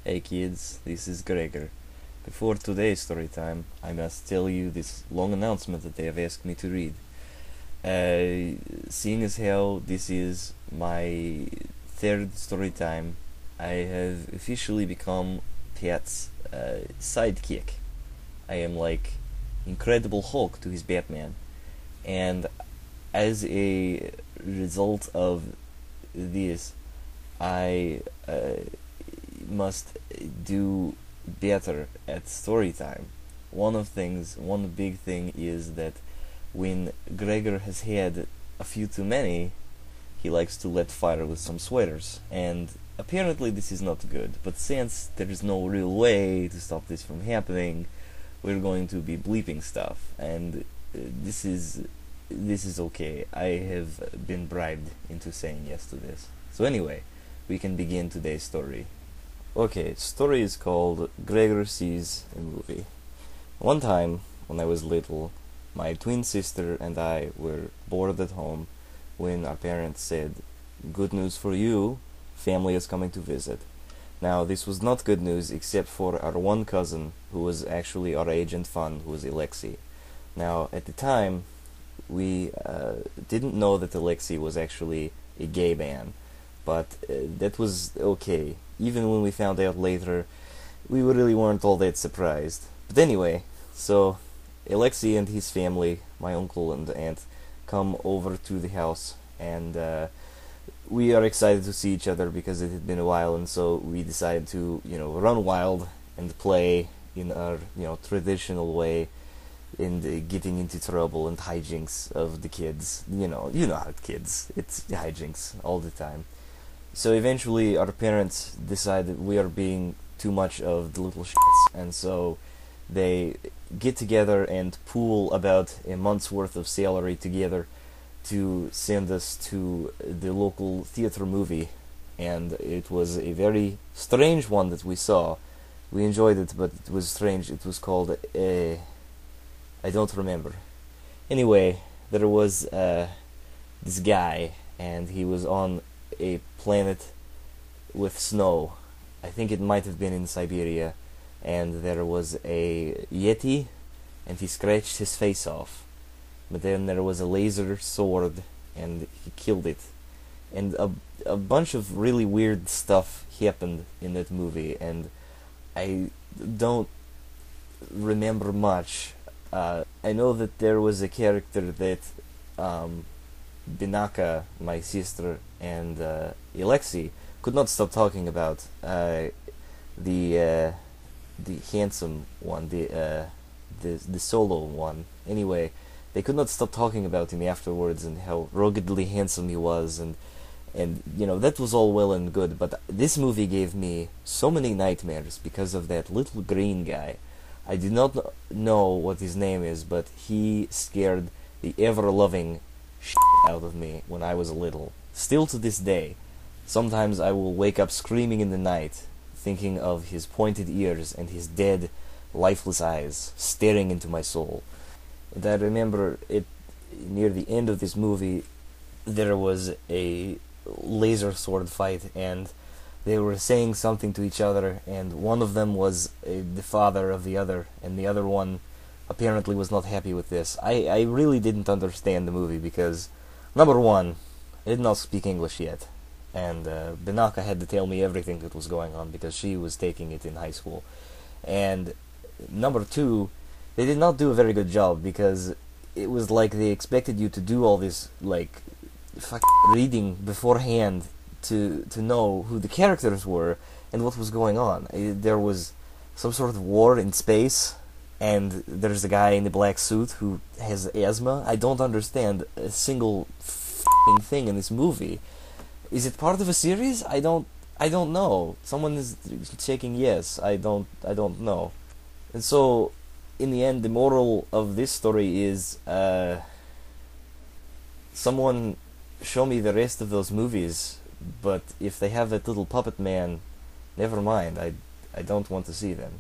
Hey kids, this is Gregor. Before today's story time, I must tell you this long announcement that they have asked me to read. Seeing as how this is my third story time, I have officially become Pat's sidekick. I am like Incredible Hulk to his Batman, and as a result of this, I must do better at story time. One big thing is that when Gregor has had a few too many, he likes to let fire with some sweaters, and apparently this is not good. But since there is no real way to stop this from happening, we're going to be bleeping stuff, and this is okay. I have been bribed into saying yes to this. So anyway, we can begin today's story. Okay, story is called Gregor Sees a Movie. One time, when I was little, my twin sister and I were bored at home when our parents said, "Good news for you, family is coming to visit." Now, this was not good news except for our one cousin, who was actually our age and fun, who was Alexei. Now, at the time, we didn't know that Alexei was actually a gay man, but that was okay. Even when we found out later, we really weren't all that surprised. But anyway, so Alexei and his family, my uncle and aunt, come over to the house, and we are excited to see each other because it had been a while, and so we decided to, run wild and play in our, traditional way, and getting into trouble and hijinks of the kids. You know how kids, it's hijinks all the time. So eventually our parents decided we are being too much of the little shits, and so they get together and pool about a month's worth of salary together to send us to the local theater movie, and it was a very strange one that we saw. We enjoyed it, but it was strange. It was called I don't remember. Anyway, there was this guy, and he was on a planet with snow. I think it might have been in Siberia, and there was a yeti, and he scratched his face off. But then there was a laser sword, and he killed it. And a bunch of really weird stuff happened in that movie, and I don't remember much. I know that there was a character that Binaka, my sister, and Alexei could not stop talking about. The handsome one, the solo one. Anyway, they could not stop talking about him afterwards and how ruggedly handsome he was, and that was all well and good. But this movie gave me so many nightmares because of that little green guy. I do not know what his name is, but he scared the ever-loving shit out of me when I was little. Still to this day, sometimes I will wake up screaming in the night, thinking of his pointed ears and his dead, lifeless eyes staring into my soul. And I remember it near the end of this movie, there was a laser sword fight, and they were saying something to each other, and one of them was the father of the other, and the other one apparently was not happy with this. I really didn't understand the movie because, number one, I did not speak English yet, and Binaka had to tell me everything that was going on because she was taking it in high school. And number two, they did not do a very good job because it was like they expected you to do all this, like, reading beforehand to know who the characters were and what was going on. There was some sort of war in space, and there's a guy in a black suit who has asthma. I don't understand a single thing in this movie. Is it part of a series? I don't know. Someone is shaking yes. I don't know. And so, in the end, the moral of this story is someone show me the rest of those movies, but if they have that little puppet man, never mind. I don't want to see them.